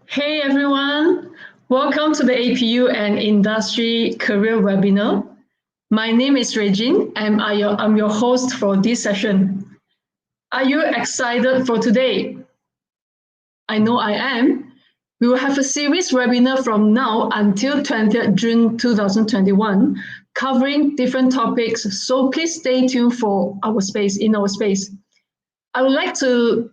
Hey everyone, welcome to the APU and Industry Career Webinar. My name is Regine and I'm your host for this session. Are you excited for today? I know I am. We will have a series webinar from now until 20th June 2021 covering different topics, so please stay tuned for our space. I would like to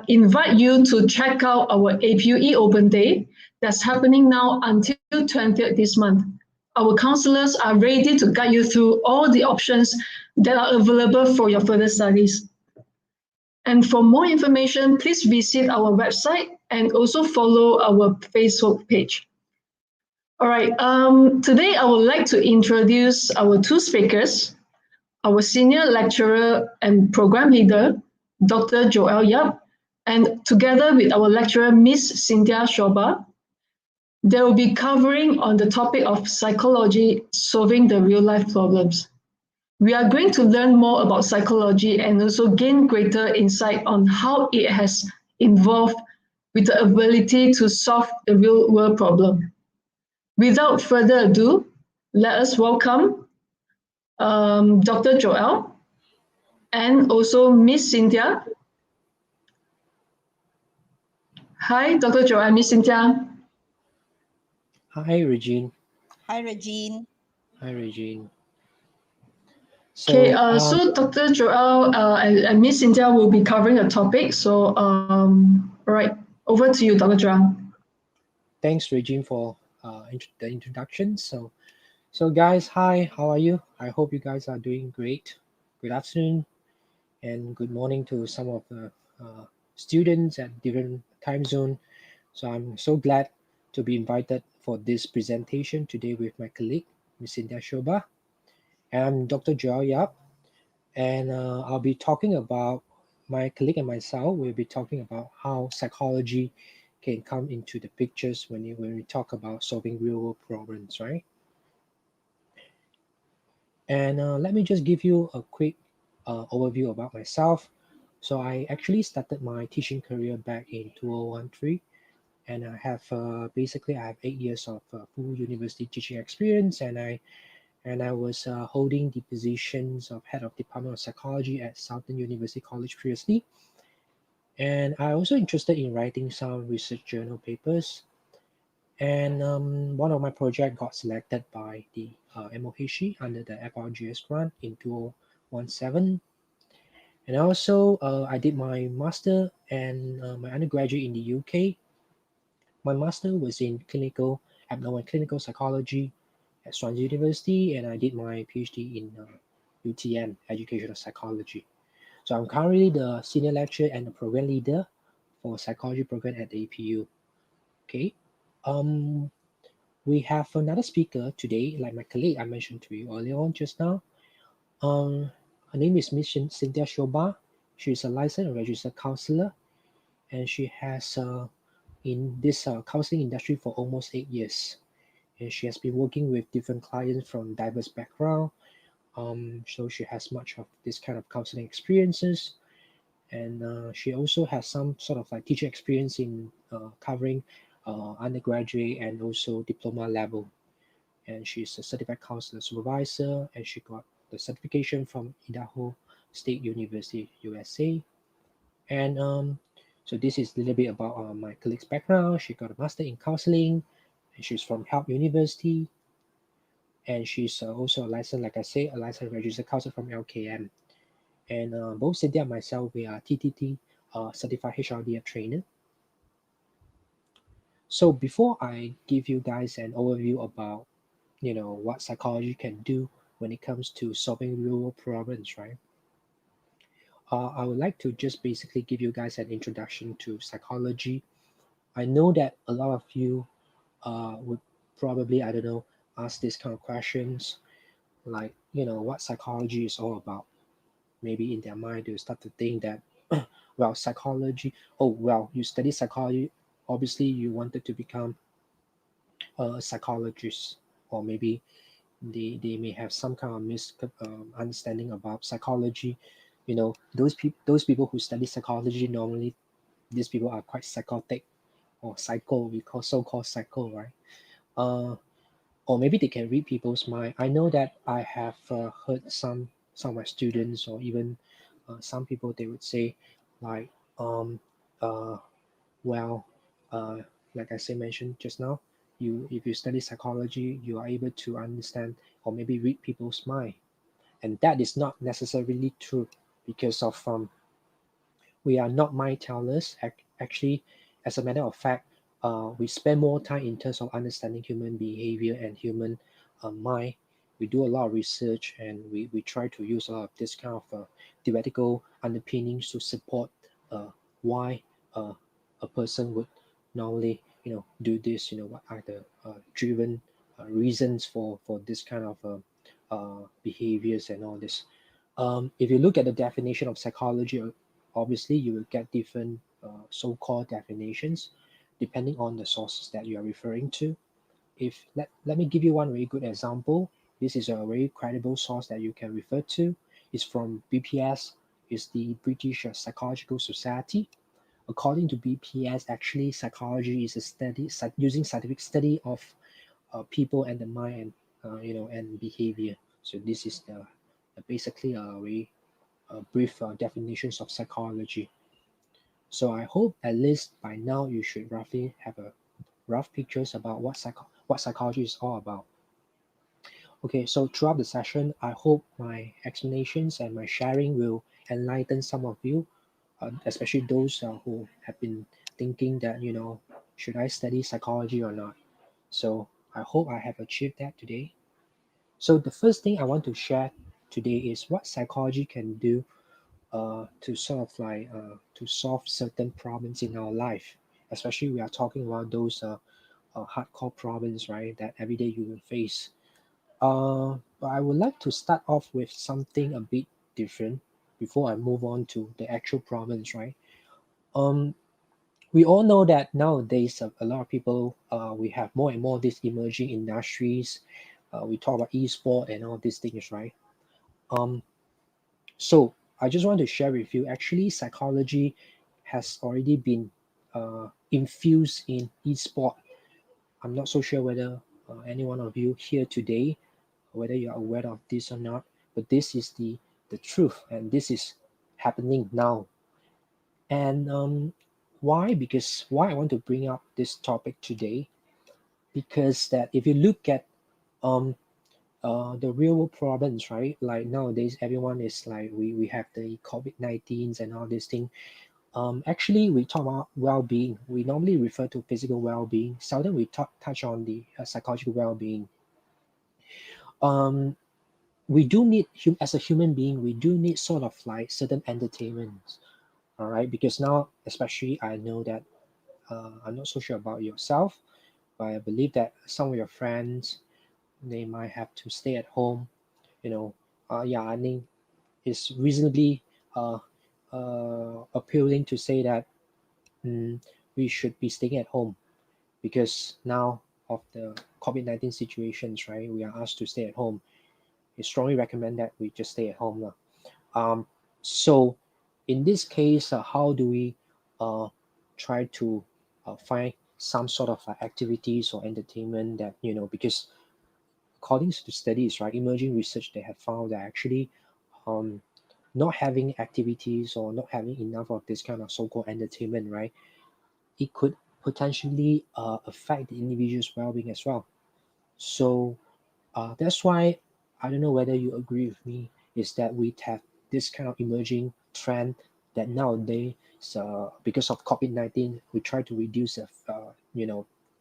invite you to check out our APU Open Day that's happening now until 20th this month. Our counselors are ready to guide you through all the options that are available for your further studies. And for more information, please visit our website and also follow our Facebook page. All right, today I would like to introduce our two speakers, our senior lecturer and program leader, Dr. Joel Yap, and together with our lecturer, Miss Cynthia Shoba, they will be covering on the topic of psychology, solving the real-life problems. We are going to learn more about psychology and also gain greater insight on how it has evolved with the ability to solve the real-world problem. Without further ado, let us welcome Dr. Joel and also Miss Cynthia. Hi, Dr. Joel, Miss Cynthia. Hi, Regine. Hi, Regine. Hi, Regine. So Dr. Joel and Miss Cynthia will be covering the topic. So, all right, over to you, Dr. Joel. Thanks, Regine, for the introduction. So guys, hi, how are you? I hope you guys are doing great. Good afternoon and good morning to some of the students at different time zone. So I'm so glad to be invited for this presentation today with my colleague, Ms. Cynthia Shoba. I'm Dr. Joel Yap, and I'll be talking about my colleague and myself. We'll be talking about how psychology can come into the pictures when we talk about solving real world problems, right? And let me just give you a quick overview about myself. So I actually started my teaching career back in 2013, and I have basically I have 8 years of full university teaching experience, and I was holding the positions of head of department of psychology at Southern University College previously. And I also interested in writing some research journal papers. And one of my projects got selected by the MOHE under the FRGS grant in 2017. And also I did my master and my undergraduate in the UK. My master was in clinical abnormal clinical psychology at Swansea University, and I did my PhD in UTM, Educational Psychology. So I'm currently the senior lecturer and the program leader for psychology program at the APU. Okay. We have another speaker today, like my colleague I mentioned to you earlier on just now. Her name is Miss Cynthia Shoba. She's a licensed and registered counselor, and she has in this counseling industry for almost 8 years. And she has been working with different clients from diverse background. So she has much of this kind of counseling experiences, and she also has some sort of like teaching experience in covering undergraduate and also diploma level. And she's a certified counselor supervisor, and she got the certification from Idaho State University, USA. And so this is a little bit about my colleague's background. She got a master in counseling, and she's from Help University, and she's also a licensed, like I say, a licensed registered counselor from LKM. And both Cynthia and myself, we are TTT certified HRDF trainer. So before I give you guys an overview about, what psychology can do when it comes to solving real world problems, right? I would like to just basically give you guys an introduction to psychology. I know that a lot of you would probably, I don't know, ask this kind of questions like, what psychology is all about. Maybe in their mind, they'll start to think that, well, psychology, oh, well, you study psychology, obviously you wanted to become a psychologist, or maybe they may have some kind of misunderstanding about psychology. Those people who study psychology, normally these people are quite psychotic, or psycho, we call so-called psycho, right? Or maybe they can read people's mind. I know that I have heard some of my students, or even some people, they would say like, uh, well, uh, like I say mentioned just now, you if you study psychology, you are able to understand or maybe read people's mind, and that is not necessarily true, because of we are not mind tellers. Actually, as a matter of fact, we spend more time in terms of understanding human behavior and human mind. We do a lot of research, and we try to use a lot of this kind of theoretical underpinnings to support why uh, a person would normally, do this. What are the driven reasons for this kind of behaviors and all this. If you look at the definition of psychology, obviously you will get different so-called definitions depending on the sources that you are referring to. If let me give you one very good example. This is a very credible source that you can refer to. It's from BPS. It's the British Psychological Society. According to BPS, actually psychology is a study using scientific study of people and the mind, and and behavior. So this is the basically a very brief definitions of psychology. So I hope at least by now you should roughly have a rough pictures about what psychology is all about. Okay, so throughout the session, I hope my explanations and my sharing will enlighten some of you, especially those who have been thinking that, should I study psychology or not? So I hope I have achieved that today. So the first thing I want to share today is what psychology can do to sort of like to solve certain problems in our life. Especially we are talking about those hardcore problems, right? That every day you will face. But I would like to start off with something a bit different before I move on to the actual problems, right? Um, we all know that nowadays a lot of people, we have more and more these emerging industries. We talk about e-sport and all these things, right? Um, So I just want to share with you. Actually, psychology has already been infused in esport. I'm not so sure whether any one of you here today, whether you are aware of this or not, but this is the truth, and this is happening now. And why? Because why I want to bring up this topic today? Because that if you look at um, the real world problems, right? Like nowadays, everyone is like we have the COVID-19s and all these things. Actually, we talk about well-being. We normally refer to physical well-being. Seldom we touch on the psychological well-being. Um, we do need, as a human being, we do need sort of like certain entertainment. All right, because now, especially, I know that I'm not so sure about yourself, but I believe that some of your friends, they might have to stay at home. Yeah, I think it's reasonably uh, appealing to say that mm, we should be staying at home, because now of the COVID-19 situations, right? We are asked to stay at home. I strongly recommend that we just stay at home now. So in this case, how do we uh, try to find some sort of activities or entertainment that, because according to studies, right, emerging research, they have found that actually um, not having activities or not having enough of this kind of so-called entertainment, right, it could potentially affect the individual's well-being as well. So that's why I don't know whether you agree with me, is that we have this kind of emerging trend that nowadays, because of COVID-19, we try to reduce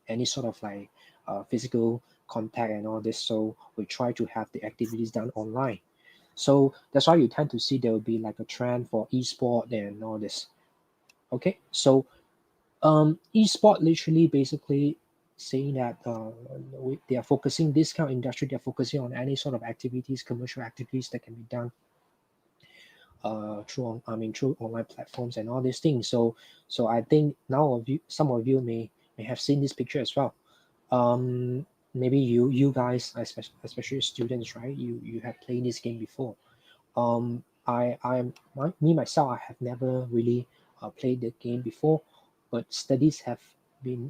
any sort of like physical contact and all this. So we try to have the activities done online. So that's why you tend to see there will be like a trend for e-sport and all this. Okay, so esport literally basically saying that they are focusing this kind of industry. They're focusing on any sort of activities, commercial activities that can be done through online platforms and all these things. So I think some of you may have seen this picture as well. Maybe you guys, especially students, right? You have played this game before. Me myself, I have never really played the game before, but studies have been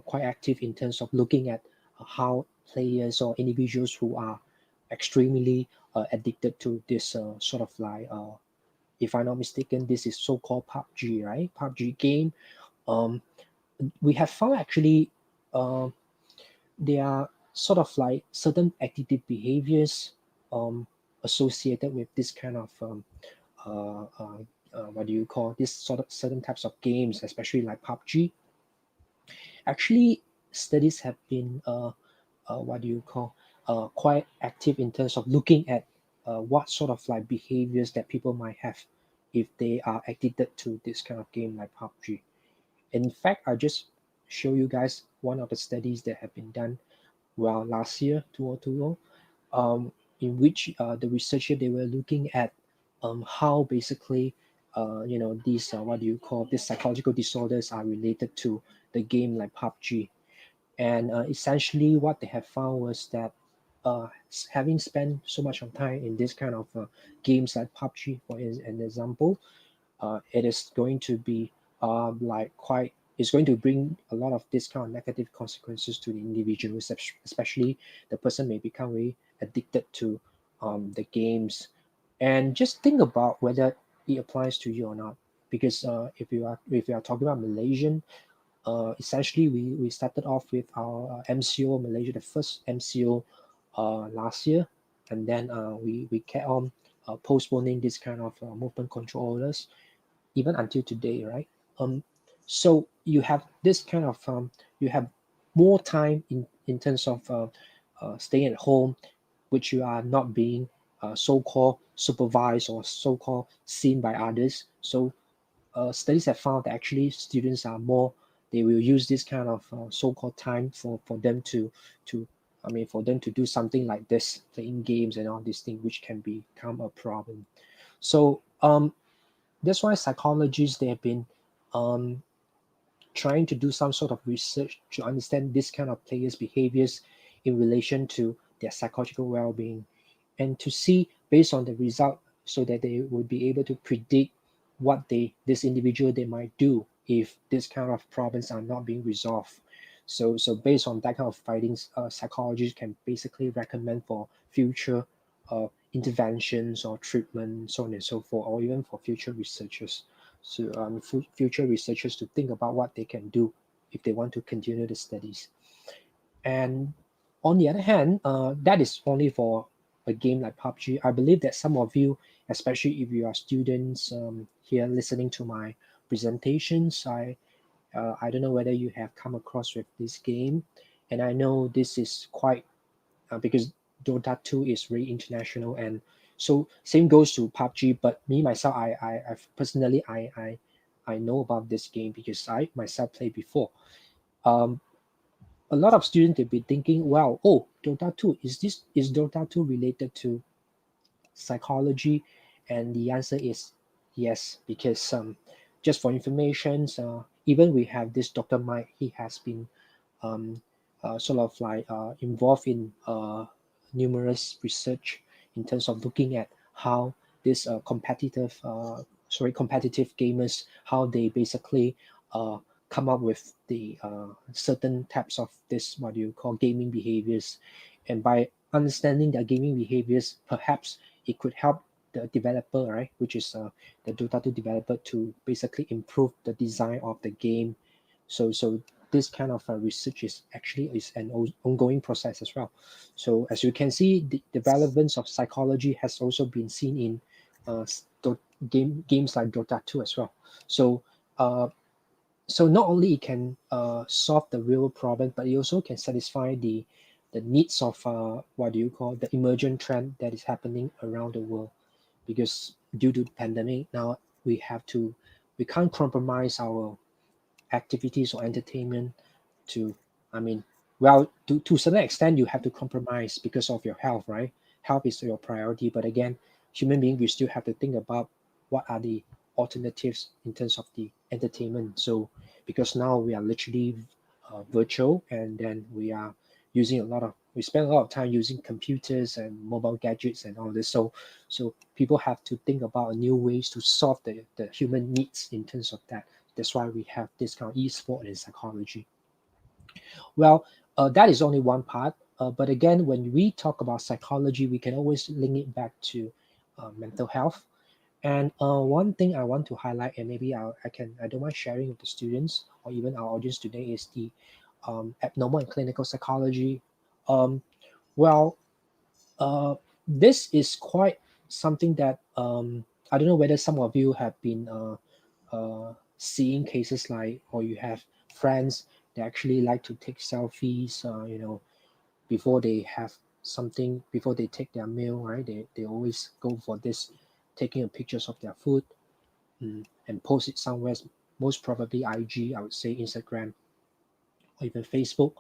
quite active in terms of looking at how players or individuals who are extremely addicted to this sort of like if I'm not mistaken, this is so-called PUBG, right? PUBG game. Um, we have found actually there are sort of like certain addictive behaviors associated with this kind of what do you call this sort of certain types of games, especially like PUBG. Actually, studies have been what do you call quite active in terms of looking at what sort of like behaviors that people might have if they are addicted to this kind of game like PUBG. In fact, I just show you guys one of the studies that have been done well last year 2020, in which the researcher they were looking at how basically these what do you call these psychological disorders are related to the game like PUBG. And essentially what they have found was that having spent so much of time in this kind of games like PUBG, for an example, it is going to be like quite it's going to bring a lot of this kind of negative consequences to the individual, especially the person may become very addicted to the games. And just think about whether it applies to you or not, because if you are talking about Malaysian, essentially we started off with our MCO Malaysia, the first MCO last year, and then we kept on postponing this kind of movement control orders even until today, right? Um, so you have this kind of you have more time in terms of staying at home, which you are not being so-called supervised or so-called seen by others. So studies have found that actually students are more they will use this kind of so-called time for them to for them to do something like this, playing games and all these things, which can become a problem. So that's why psychologists they have been um, trying to do some sort of research to understand this kind of players' behaviors in relation to their psychological well-being, and to see based on the result so that they would be able to predict what this individual they might do if this kind of problems are not being resolved. So based on that kind of findings, psychologists can basically recommend for future interventions or treatment, so on and so forth, or even for future researchers. So future researchers to think about what they can do if they want to continue the studies. And on the other hand, that is only for a game like PUBG. I believe that some of you, especially if you are students here listening to my presentations, I don't know whether you have come across with this game, and I know this is quite because Dota 2 is very international, and so same goes to PUBG. But me myself, I've personally I know about this game because I myself played before. Um, a lot of students they'll be thinking, well, oh, Dota 2 is Dota 2 related to psychology? And the answer is yes, because just for information, even we have this Dr. Mike, he has been um, sort of like involved in numerous research in terms of looking at how this competitive gamers, how they basically uh, come up with the certain types of this what you call gaming behaviors, and by understanding their gaming behaviors, perhaps it could help the developer, right, which is the Dota 2 developer, to basically improve the design of the game. So this kind of research is an ongoing process as well. So as you can see, the relevance of psychology has also been seen in games like Dota 2 as well. So uh, so not only it can solve the real problem, but it also can satisfy the needs of what do you call the emergent trend that is happening around the world. Because due to the pandemic now, we can't compromise our activities or entertainment to I mean well, to a certain extent you have to compromise because of your health, right? Health is your priority, but again, human being we still have to think about what are the alternatives in terms of the entertainment. So because now we are literally virtual, and then we spend a lot of time using computers and mobile gadgets and all this. So people have to think about new ways to solve the human needs in terms of that That's why we have this kind of e-sport and psychology. Well, that is only one part. But again, when we talk about psychology, we can always link it back to mental health. And one thing I want to highlight, and maybe I don't mind sharing with the students or even our audience today, is the abnormal and clinical psychology. Um, well, this is quite something that I don't know whether some of you have been seeing cases like, or you have friends that actually like to take selfies, before they have something, before they take their meal, right? They always go for this, taking pictures of their food, and post it somewhere, most probably IG, I would say Instagram, or even Facebook.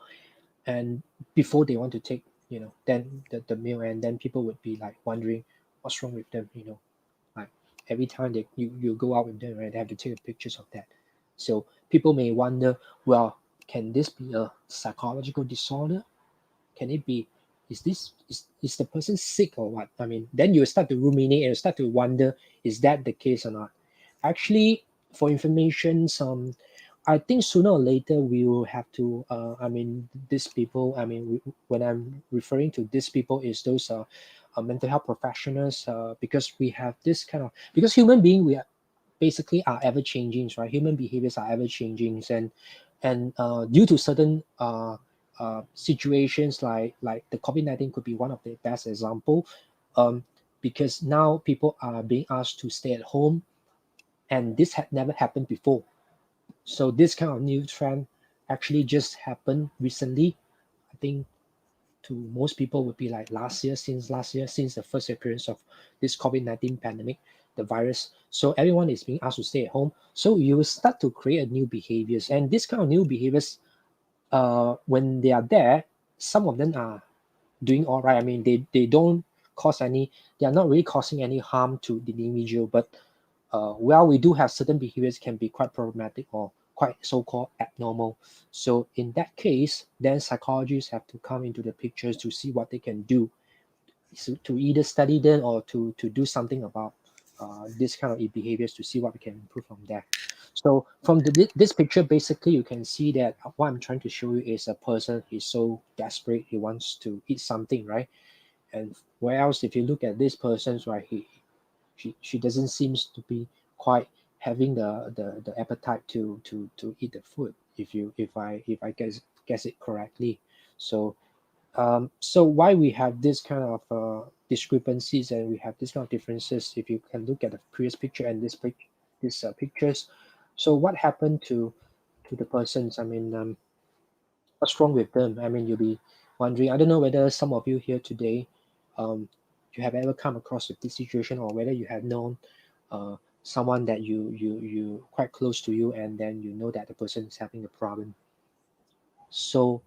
And before they want to take, then the meal, and then people would be like wondering what's wrong with them, like every time you go out with them, right, they have to take pictures of that. So people may wonder, well, can this be a psychological disorder? Can it be, is the person sick or what? I mean, then you start to ruminate and start to wonder, is that the case or not? Actually, for information, I think sooner or later we will have to. I mean, these people. I mean, when I'm referring to these people, is those mental health professionals. Because we have this kind of, because human being, we are basically are ever changing, right? Human behaviors are ever changing, and due to certain situations like the COVID-19 could be one of the best example, um, because now people are being asked to stay at home, and this had never happened before. So this kind of new trend actually just happened recently. I think to most people would be like last year, since the first appearance of this COVID-19 pandemic, the virus. So everyone is being asked to stay at home. So you will start to create new behaviors. And this kind of new behaviors, when they are there, some of them are doing all right. I mean, they don't cause any, they are not really causing any harm to the individual, but well, we do have certain behaviors can be quite problematic or quite so-called abnormal. So in that case, then psychologists have to come into the pictures to see what they can do, so to either study them or to do something about this kind of behaviors, to see what we can improve from there. So from this picture, basically you can see that what I'm trying to show you is a person, he's so desperate, he wants to eat something, right? And where else, if you look at this person's, right, she doesn't seems to be quite having the appetite to eat the food, if I guess it correctly. So so why we have this kind of discrepancies, and we have this kind of differences, if you can look at the previous picture and this pictures. So what happened to the persons? I mean, what's wrong with them? I mean, you'll be wondering. I don't know whether some of you here today, you have ever come across with this situation, or whether you have known someone that you quite close to you, and then you know that the person is having a problem. So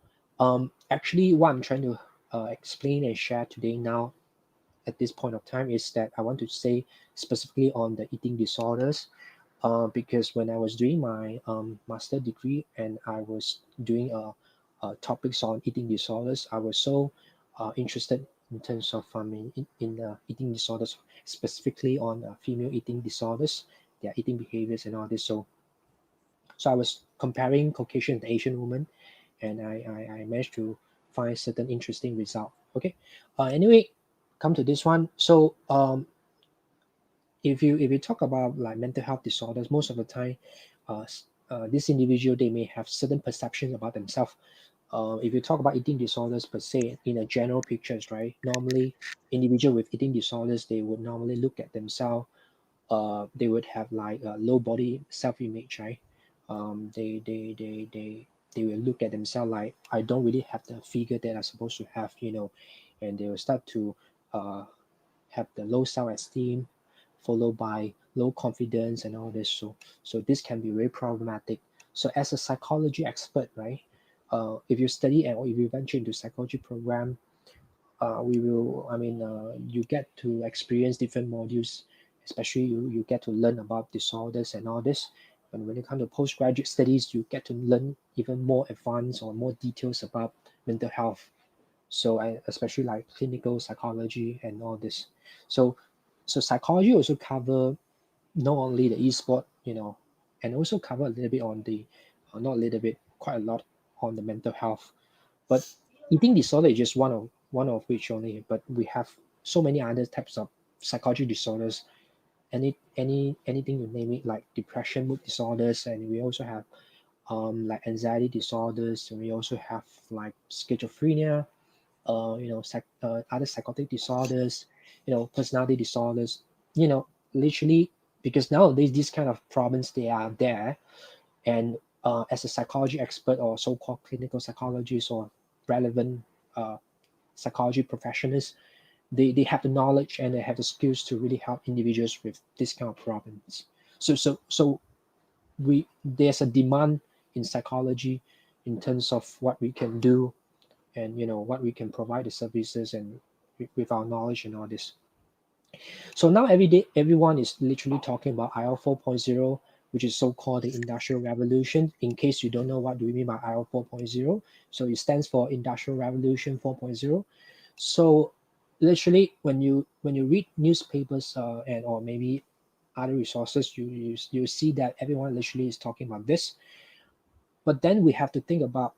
actually, what I'm trying to explain and share today now at this point of time is that I want to say specifically on the eating disorders, because when I was doing my master degree and I was doing topics on eating disorders, I was so interested in terms of in eating disorders, specifically on female eating disorders, their eating behaviors and all this. So I was comparing Caucasian and Asian women, and I managed to find certain interesting result. Okay, anyway, come to this one. So if you talk about like mental health disorders, most of the time, this individual, they may have certain perceptions about themselves. If you talk about eating disorders per se, in a general pictures, right? Normally, individual with eating disorders, they would normally look at themselves. They would have like a low body self-image, right? They will look at themselves like, I don't really have the figure that I'm supposed to have, and they will start to uh, have the low self-esteem, followed by low confidence and all this. So this can be very problematic. So as a psychology expert, right? If you study and or if you venture into psychology program, we will, I mean, you get to experience different modules, especially you get to learn about disorders and all this. And when it comes to postgraduate studies, you get to learn even more advanced or more details about mental health. So especially like clinical psychology and all this. So psychology also cover not only the e-sport, and also cover a little bit on the, not a little bit, quite a lot on the mental health. But eating disorder is just one of which only. But we have so many other types of psychology disorders, anything you name it, like depression, mood disorders, and we also have like anxiety disorders, and we also have like schizophrenia, other psychotic disorders, personality disorders, literally, because nowadays these kind of problems, they are there. And as a psychology expert or so-called clinical psychologists or relevant uh, psychology professionals, they have the knowledge and they have the skills to really help individuals with this kind of problems. So there's a demand in psychology in terms of what we can do, and what we can provide the services, and with our knowledge and all this. So now every day everyone is literally talking about IL 4.0, which is so-called the Industrial Revolution. In case you don't know what do we mean by IL 4.0, so it stands for Industrial Revolution 4.0. So literally, when you read newspapers, and or maybe other resources, you see that everyone literally is talking about this. But then we have to think about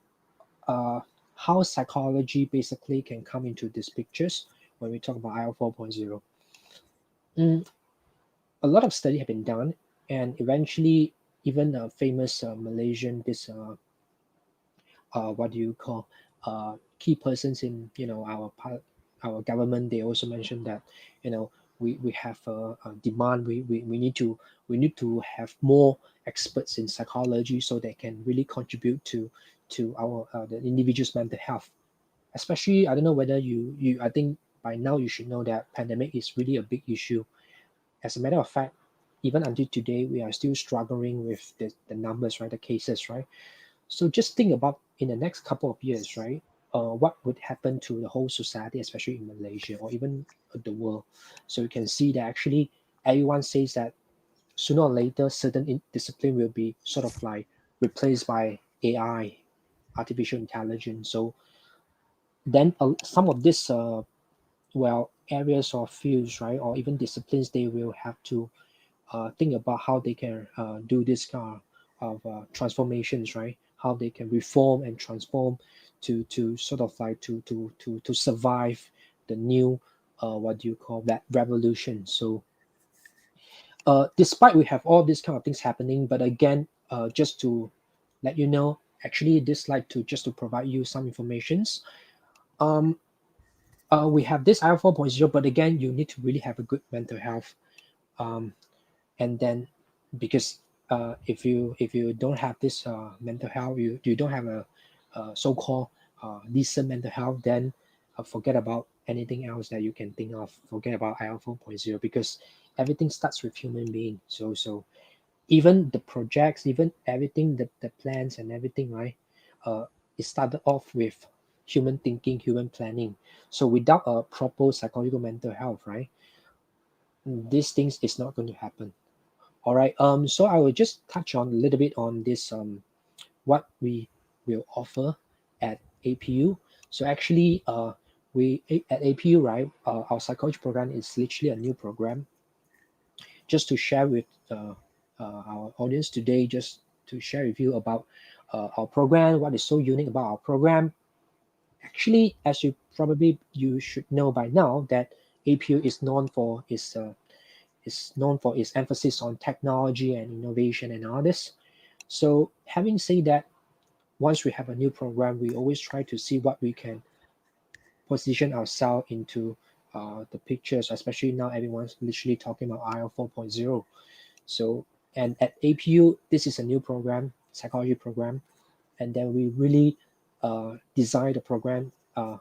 uh, how psychology basically can come into these pictures when we talk about IL 4.0. A lot of study have been done, and eventually even a famous Malaysian, this what do you call, key persons in our government, they also mentioned that we have a demand. We need to have more experts in psychology so they can really contribute to our the individual's mental health. Especially, I don't know whether you I think by now you should know that pandemic is really a big issue. As a matter of fact, even until today, we are still struggling with the numbers, right? The cases, right? So just think about in the next couple of years, right? What would happen to the whole society, especially in Malaysia or even the world? So you can see that actually everyone says that sooner or later, certain discipline will be sort of like replaced by AI, artificial intelligence. So then some of this, areas or fields, right, or even disciplines, they will have to think about how they can do this kind of transformations, right? How they can reform and transform to sort of like to survive the new what do you call that revolution. So despite we have all these kind of things happening, but again, just to let you know, actually this slide to just to provide you some informations. Um, we have this IL 4.0, but again, you need to really have a good mental health. Um, and then because if you don't have this mental health, you don't have a so-called decent mental health, then forget about anything else that you can think of. Forget about IL 4.0, because everything starts with human being. So even the projects, even everything, the plans and everything, right, it started off with human thinking, human planning. So without a proper psychological mental health, right, these things is not going to happen. All right. So I will just touch on a little bit on this, what we will offer at APU. So actually, at APU, right, our psychology program is literally a new program. Just to share with our audience today, just to share with you about our program, what is so unique about our program. Actually, as you should know by now, that APU is known for its emphasis on technology and innovation and all this. So having said that, once we have a new program, we always try to see what we can position ourselves into the pictures, especially now everyone's literally talking about IL 4.0. So, and at APU, this is a new program, psychology program, and then we really design the program uh,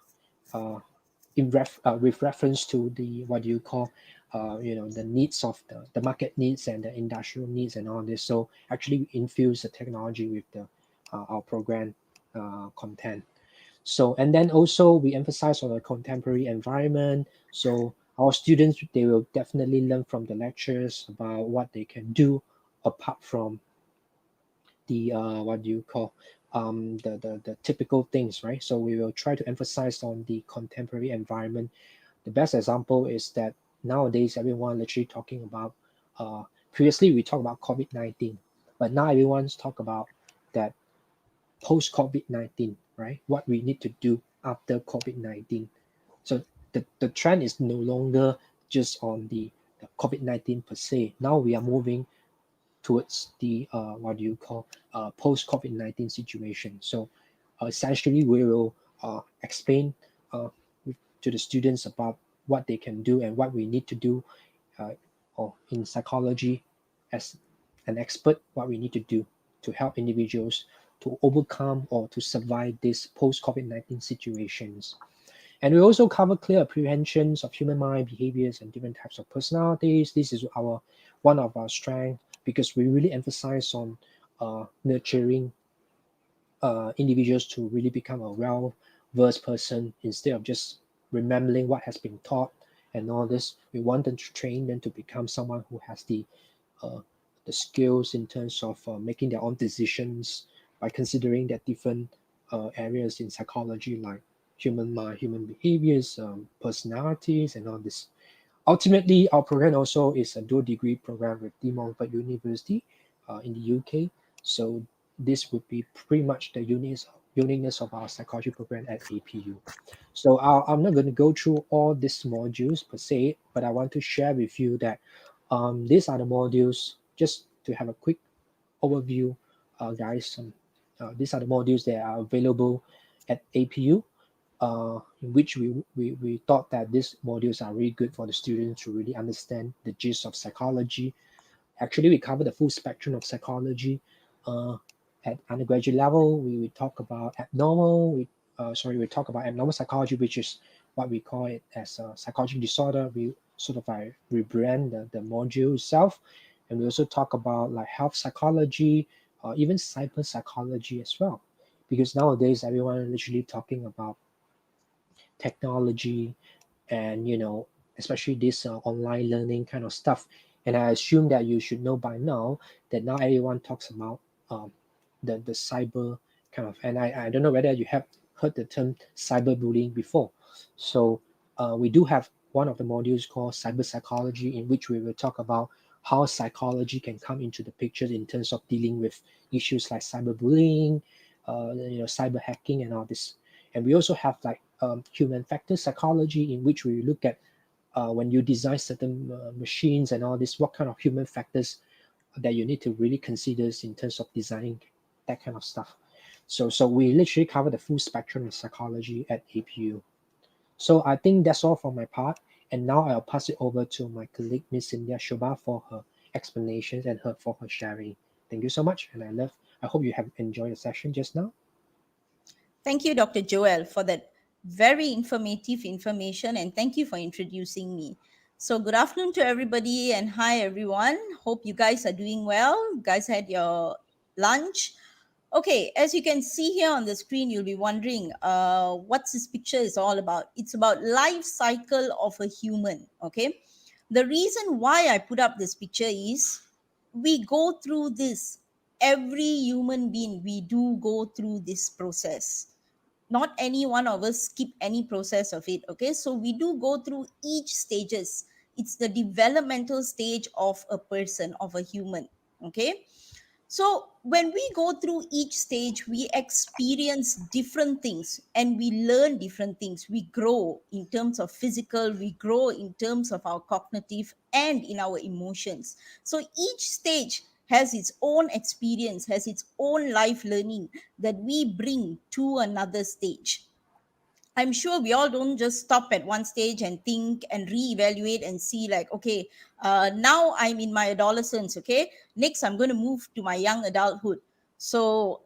with reference to the what you call the needs of the market needs and the industrial needs and all this. So actually we infuse the technology with the our program content. So, and then also we emphasize on the contemporary environment. So our students, they will definitely learn from the lectures about what they can do apart from the what do you call the typical things, right? So we will try to emphasize on the contemporary environment. The best example is that nowadays everyone literally talking about previously we talked about COVID-19. But now everyone's talk about that post COVID-19, right? What we need to do after COVID-19. So the trend is no longer just on the COVID-19 per se. Now we are moving towards the what do you call post COVID-19 situation. So essentially, we will explain uh, to the students about what they can do and what we need to do, uh, or in psychology, as an expert, what we need to do to help individuals to overcome or to survive these post COVID-19 situations. And we also cover clear apprehensions of human mind behaviors and different types of personalities. This is our one of our strengths because we really emphasize on nurturing individuals to really become a well-versed person instead of just remembering what has been taught and all this. We want them to train them to become someone who has uh, the skills in terms of making their own decisions by considering that different areas in psychology like human mind, human behaviors, personalities, and all this. Ultimately, our program also is a dual degree program with De Montfort University in the UK. So this would be pretty much the uniqueness of our psychology program at APU. So I'm not going to go through all these modules per se, but I want to share with you that these are the modules, just to have a quick overview, guys. These are the modules that are available at APU, in which we thought that these modules are really good for the students to really understand the gist of psychology. Actually, we cover the full spectrum of psychology. Uh, at undergraduate level, we talk about abnormal. We talk about abnormal psychology, which is what we call it as a psychological disorder. We sort of like rebrand the module itself, and we also talk about like health psychology, even cyber psychology as well, because nowadays everyone is literally talking about technology and especially this online learning kind of stuff. And I assume that you should know by now that now everyone talks about um, the cyber kind of, and I don't know whether you have heard the term cyberbullying before. So we do have one of the modules called cyber psychology, in which we will talk about how psychology can come into the picture in terms of dealing with issues like cyberbullying, cyber hacking and all this. And we also have like human factor psychology, in which we look at when you design certain machines and all this, what kind of human factors that you need to really consider in terms of designing that kind of stuff. So we literally cover the full spectrum of psychology at APU. So I think that's all from my part. And now I'll pass it over to my colleague, Miss Cynthia Shoba, for her explanations and for her sharing. Thank you so much. And I hope you have enjoyed the session just now. Thank you, Dr. Joel, for that very informative information, and thank you for introducing me. So, good afternoon to everybody, and hi, everyone. Hope you guys are doing well. You guys had your lunch. Okay, as you can see here on the screen, you'll be wondering what this picture is all about. It's about life cycle of a human. Okay, the reason why I put up this picture is we go through this. Every human being, we do go through this process. Not any one of us skip any process of it. Okay, so we do go through each stages. It's the developmental stage of a person, of a human. Okay, so when we go through each stage, we experience different things and we learn different things. We grow in terms of physical, we grow in terms of our cognitive and in our emotions. So each stage has its own experience, has its own life learning that we bring to another stage. I'm sure we all don't just stop at one stage and think and reevaluate and see, like, okay, now I'm in my adolescence. Okay, next I'm going to move to my young adulthood. So,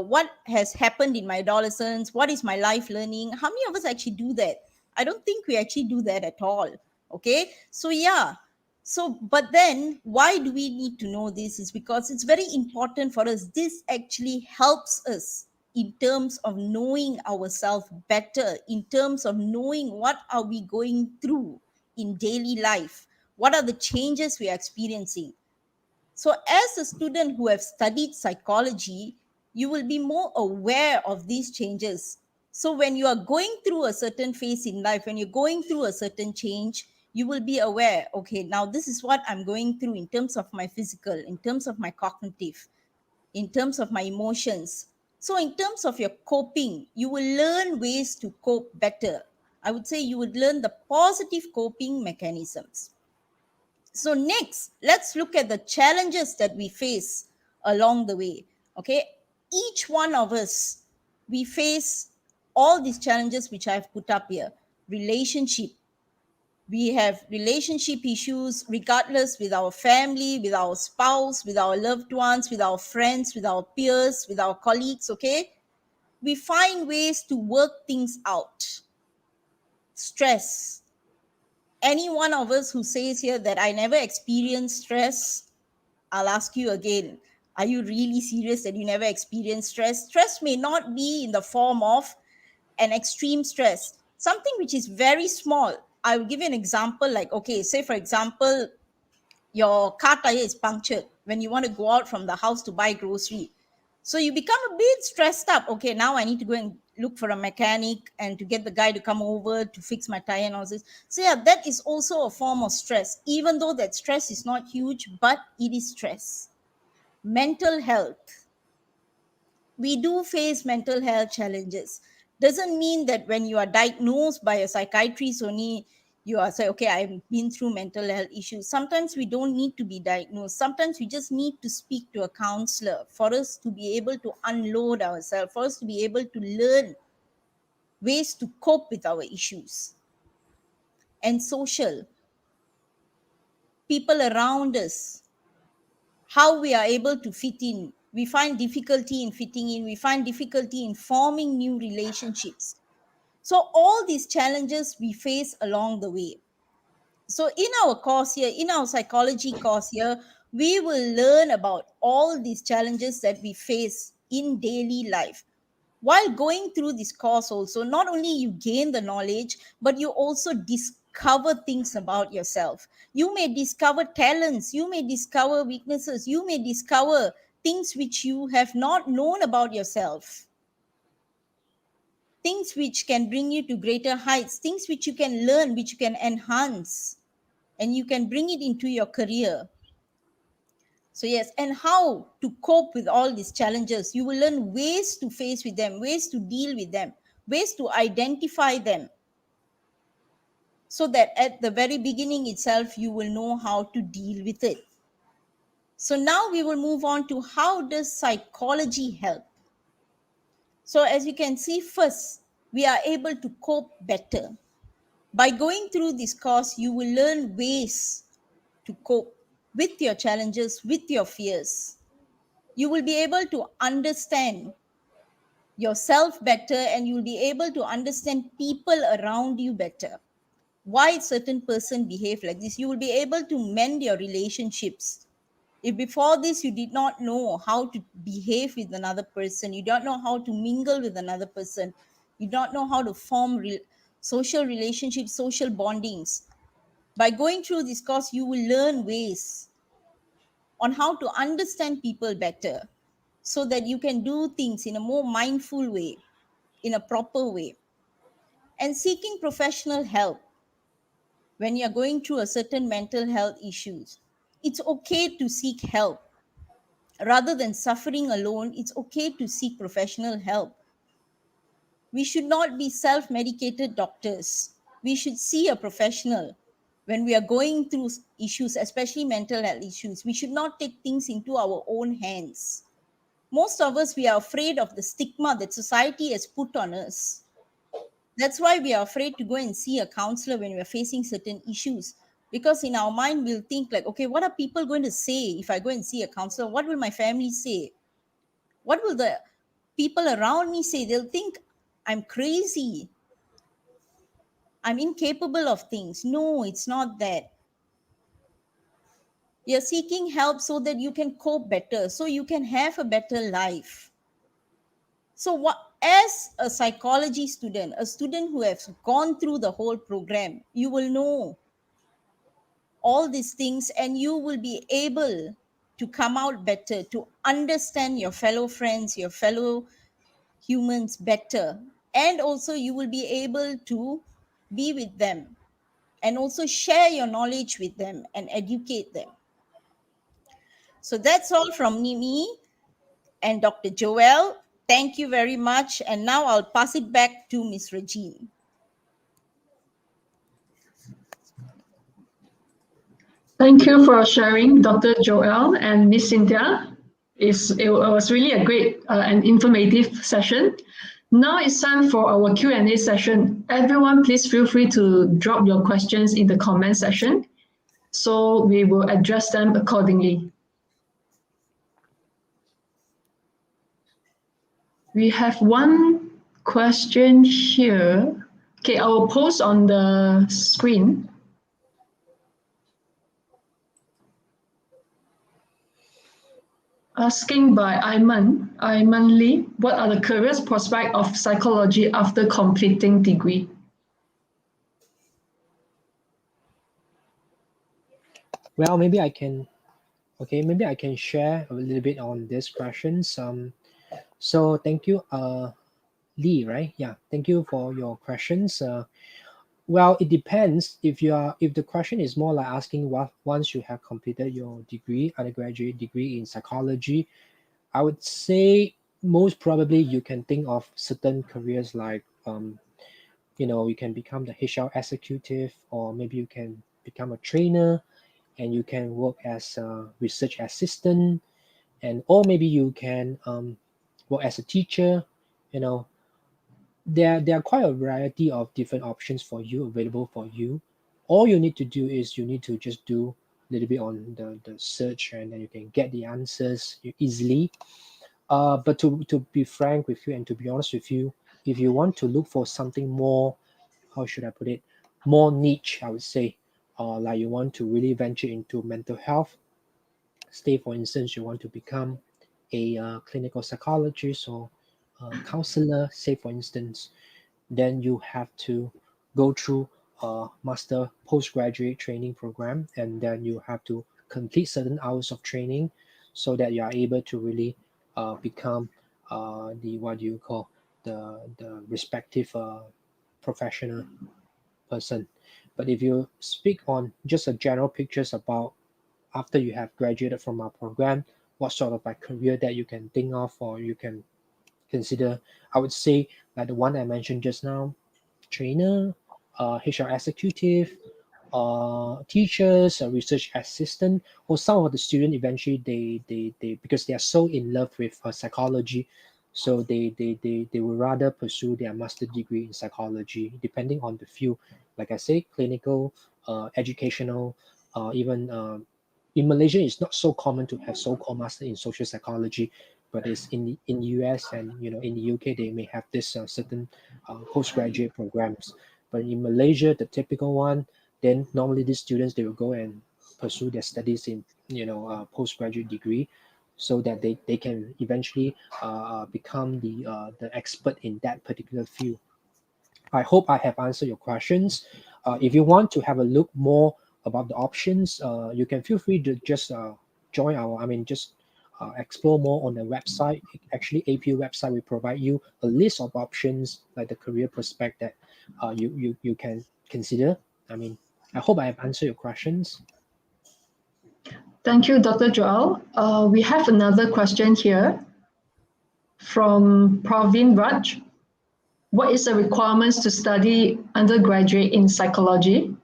what has happened in my adolescence? What is my life learning? How many of us actually do that? I don't think we actually do that at all. Okay, so yeah. So, but then why do we need to know this? Is because it's very important for us. This actually helps us in terms of knowing ourselves better, in terms of knowing what are we going through in daily life, what are the changes we are experiencing. So as a student who have studied psychology, you will be more aware of these changes. So when you are going through a certain phase in life, when you're going through a certain change, you will be aware, okay, now this is what I'm going through in terms of my physical, in terms of my cognitive. in terms of my emotions. So, in terms of your coping, you will learn ways to cope better. I would say you would learn the positive coping mechanisms. So, next, let's look at the challenges that we face along the way. Okay, each one of us, we face all these challenges which I've put up here. Relationship, we have relationship issues regardless with our family, with our spouse, with our loved ones, with our friends, with our peers, with our colleagues. Okay, we find ways to work things out. Stress, any one of us who says here that I never experienced stress, I'll ask you again, are you really serious that you never experienced stress? Stress may not be in the form of an extreme stress, something which is very small. I will give you an example, like, okay, say for example, your car tire is punctured when you want to go out from the house to buy grocery. So you become a bit stressed up. Okay, now I need to go and look for a mechanic and to get the guy to come over to fix my tire and all this. So yeah, that is also a form of stress, even though that stress is not huge, but it is stress. Mental health, we do face mental health challenges. Doesn't mean that when you are diagnosed by a psychiatrist only you are say, okay, I've been through mental health issues. Sometimes we don't need to be diagnosed. Sometimes we just need to speak to a counselor for us to be able to unload ourselves, for us to be able to learn ways to cope with our issues. And social, people around us, how we are able to fit in. We find difficulty in fitting in, we find difficulty in forming new relationships. So, all these challenges we face along the way. So, in our course here, in our psychology course here, we will learn about all these challenges that we face in daily life. While going through this course, also, not only you gain the knowledge, but you also discover things about yourself. You may discover talents, you may discover weaknesses, you may discover things which you have not known about yourself, things which can bring you to greater heights, things which you can learn, which you can enhance, and you can bring it into your career. So, yes, and how to cope with all these challenges. You will learn ways to face with them, ways to deal with them, ways to identify them, so that at the very beginning itself, you will know how to deal with it. So, now we will move on to how does psychology help? So, as you can see, first, we are able to cope better. By going through this course, you will learn ways to cope with your challenges, with your fears. You will be able to understand yourself better, and you'll be able to understand people around you better. Why certain person behave like this? You will be able to mend your relationships. If before this you did not know how to behave with another person, you don't know how to mingle with another person, you don't know how to form social relationships, social bondings. By going through this course, you will learn ways on how to understand people better, so that you can do things in a more mindful way, in a proper way. And seeking professional help when you're going through a certain mental health issues, it's okay to seek help. Rather than suffering alone, it's okay to seek professional help. We should not be self medicated doctors. We should see a professional when we are going through issues, especially mental health issues. We should not take things into our own hands. Most of us, we are afraid of the stigma that society has put on us. That's why we are afraid to go and see a counselor when we are facing certain issues. Because in our mind, we'll think like, okay, what are people going to say if I go and see a counselor? What will my family say? What will the people around me say? They'll think I'm crazy. I'm incapable of things. No, it's not that. You're seeking help so that you can cope better, so you can have a better life. So, as a psychology student, a student who has gone through the whole program, you will know all these things, and you will be able to come out better, to understand your fellow friends, your fellow humans better. And also, you will be able to be with them and also share your knowledge with them and educate them. So, that's all from me. and Dr. Joel. Thank you very much. And now I'll pass it back to Ms. Regine. Thank you for sharing, Dr. Joel and Miss Cynthia. It was really a great and informative session. Now it's time for our Q&A session. Everyone, please feel free to drop your questions in the comment section, so we will address them accordingly. We have one question here. Okay, I will post on the screen. Asking by Ayman Lee, what are the career prospects of psychology after completing degree? Well, maybe I can share a little bit on these questions. So thank you, Lee, right? Yeah, thank you for your questions. Well, it depends. If the question is more like asking what once you have completed your degree, undergraduate degree in psychology, I would say most probably you can think of certain careers like you can become the HR executive, or maybe you can become a trainer, and you can work as a research assistant, or maybe you can work as a teacher. You know, there are quite a variety of different options for you available for you. All you need to do is you need to just do a little bit on the search, and then you can get the answers easily. But to be frank with you and to be honest with you, if you want to look for something more, how should I put it, more niche, I would say, like you want to really venture into mental health, say for instance, you want to become a clinical psychologist or counselor, say for instance, then you have to go through a master postgraduate training program, and then you have to complete certain hours of training so that you are able to really become the what do you call the respective professional person. But if you speak on just a general pictures about after you have graduated from our program, what sort of like career that you can think of or you can consider, I would say like the one I mentioned just now, trainer, HR executive, teachers, a research assistant, or some of the students eventually they because they are so in love with psychology, so they will rather pursue their master degree in psychology, depending on the field. Like I say, clinical, educational, even in Malaysia, it's not so common to have so-called master in social psychology, but it's in the US and in the UK they may have this certain postgraduate programs. But in Malaysia, the typical one, then normally these students they will go and pursue their studies in postgraduate degree, so that they can eventually become the expert in that particular field. I hope I have answered your questions. If you want to have a look more about the options, you can feel free to just join our, just explore more on the website. Actually, APU website will provide you a list of options like the career prospect that you can consider. I hope I have answered your questions. Thank you, Dr. Joel. We have another question here from Praveen Raj. What is the requirements to study undergraduate in psychology?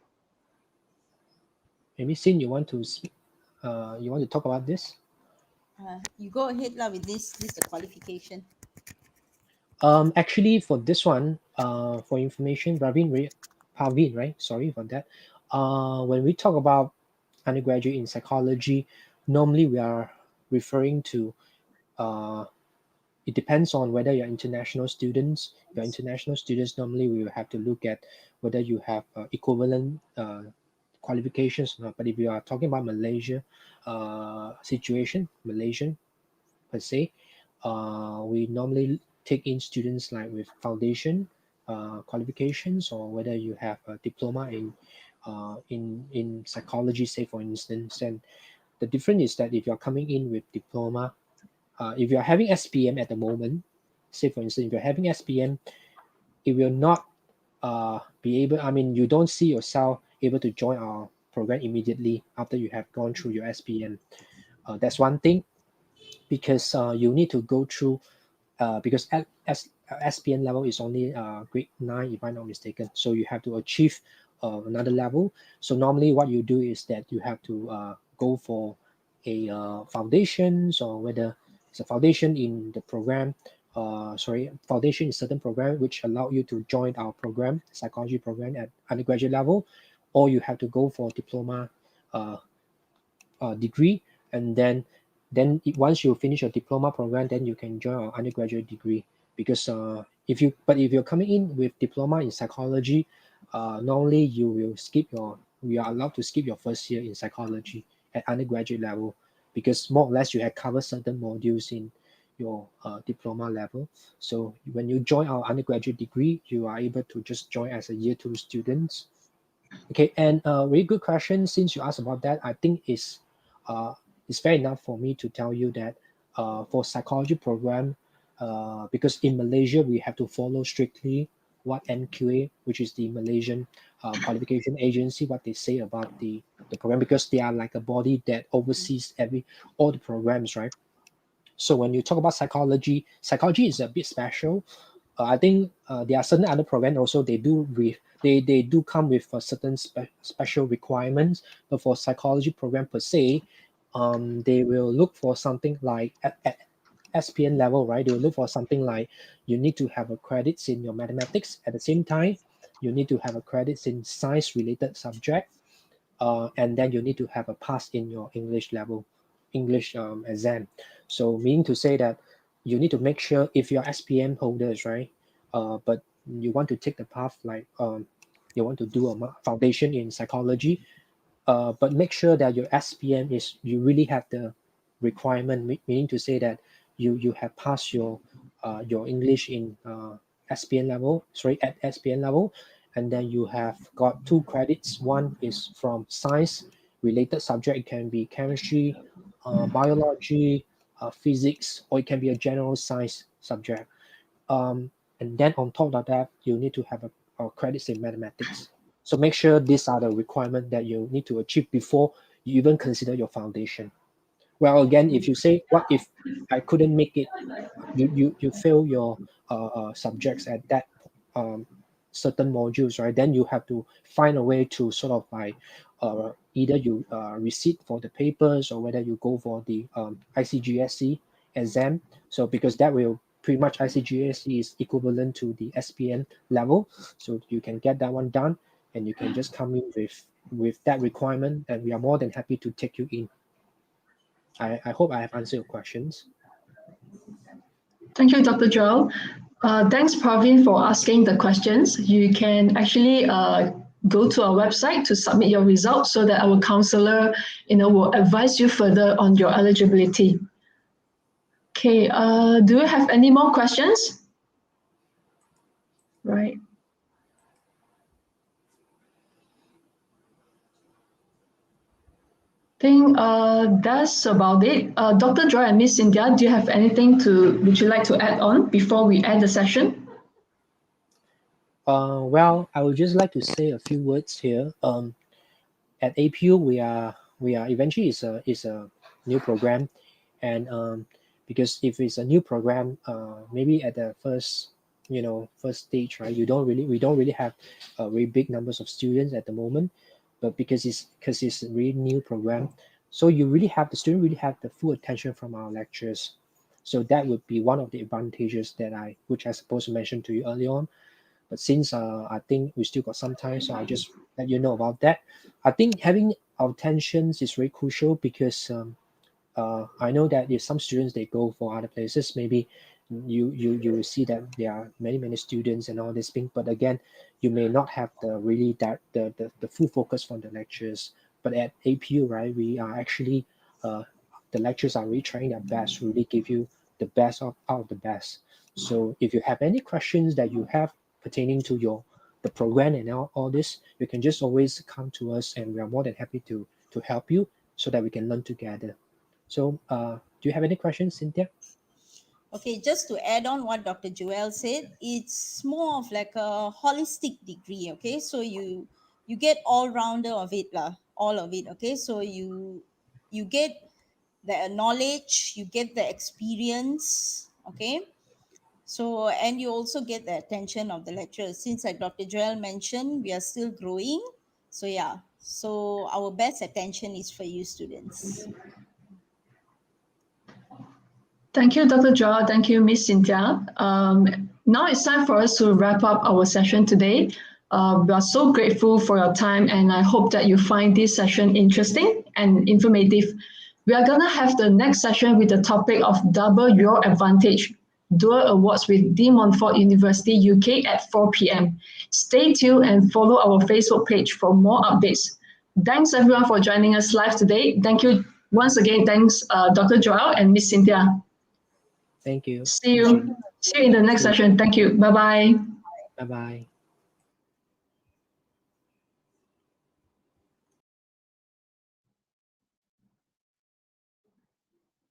Maybe Sin, you want to talk about this? You go ahead with this the qualification. Actually, for this one, for information, Praveen, right? Sorry for that. When we talk about undergraduate in psychology, normally we are referring to. It depends on whether you're international students. If you're international students, normally we will have to look at whether you have equivalent qualifications or not. But if you are talking about Malaysia Malaysian per se, we normally take in students like with foundation qualifications, or whether you have a diploma in psychology, say for instance. And the difference is that if you're coming in with diploma, if you're having SPM at the moment, say for instance, if you're having SPM, it will not be able, you don't see yourself able to join our program immediately after you have gone through your SPM. That's one thing. because you need to go through because SPN level is only grade 9 if I'm not mistaken, so you have to achieve another level. So normally what you do is that you have to go for a foundations, or whether it's a foundation in the program, foundation in certain program which allow you to join our program, psychology program at undergraduate level, or you have to go for diploma uh, degree, and once you finish your diploma program, then you can join our undergraduate degree. Because if you're coming in with diploma in psychology, normally you are allowed to skip your first year in psychology at undergraduate level, because more or less you have covered certain modules in your diploma level. So when you join our undergraduate degree, you are able to just join as a year 2 student. Okay, and very good question. Since you asked about that, I think uh, it's fair enough for me to tell you that for psychology program, because in Malaysia we have to follow strictly what MQA, which is the Malaysian qualification agency, what they say about the program, because they are like a body that oversees all the programs, right? So when you talk about psychology, psychology is a bit special. I think there are certain other programs also they do come with a certain special requirements. But for psychology program per se, they will look for something like at SPN level, right? They will look for something like you need to have a credits in your mathematics. At the same time, you need to have a credits in science related subject, and then you need to have a pass in your English level, English exam. So meaning to say that you need to make sure if you're SPM holders, right? But you want to take the path like you want to do a foundation in psychology, but make sure that your SPM is you really have the requirement, meaning to say that you have passed your English in SPN level, sorry, at SPN level, and then you have got 2 credits. One is from science related subject. It can be chemistry, biology, physics, or it can be a general science subject. Um, and then on top of that, you need to have a credits in mathematics. So make sure these are the requirements that you need to achieve before you even consider your foundation. Well, again, if you say, what if I couldn't make it, you fail your subjects at that um, certain modules, right? Then you have to find a way to sort of like either you receipt for the papers, or whether you go for the ICGSE exam. So because that will pretty much ICGSE is equivalent to the SPN level, so you can get that one done, and you can just come in with that requirement, and we are more than happy to take you in. I hope I have answered your questions. Thank you, Dr. Joel. Thanks, Praveen, for asking the questions. You can actually go to our website to submit your results so that our counselor, will advise you further on your eligibility. Okay, do you have any more questions? Right. I think that's about it. Dr. Joy and Miss Cynthia, do you have anything would you like to add on before we end the session? Well, I would just like to say a few words here. At APU, we are eventually is a new program, and because if it's a new program, maybe at the first stage, right, we don't really have very big numbers of students at the moment, but because it's a really new program, so the student really have the full attention from our lectures. So that would be one of the advantages which I supposed to mention to you early on. But since I think we still got some time, so I'll just let you know about that. I think having our tensions is very crucial, because I know that if some students they go for other places, maybe you will see that there are many students and all this thing. But again, you may not have the full focus from the lectures. But at APU, right, we are actually the lectures are really trying their best to really give you the best out of the best. So if you have any questions that you have pertaining to the program and all this, you can just always come to us, and we are more than happy to help you so that we can learn together. So, do you have any questions, Cynthia? Okay, just to add on what Dr. Joel said, it's more of like a holistic degree. Okay, so you get all rounder of it lah, all of it. Okay, so you get the knowledge, you get the experience, okay? So, and you also get the attention of the lecturers. Since like Dr. Joel mentioned, we are still growing. So yeah, so our best attention is for you students. Thank you, Dr. Joel. Thank you, Miss Cynthia. Now it's time for us to wrap up our session today. We are so grateful for your time, and I hope that you find this session interesting and informative. We are going to have the next session with the topic of Double Your Advantage, Dual Awards with De Montfort University UK at 4 p.m. Stay tuned and follow our Facebook page for more updates. Thanks everyone for joining us live today. Thank you once again. Thanks, Dr. Joel and Miss Cynthia. Thank you. See you in the next session. Thank you. Bye-bye. Bye-bye.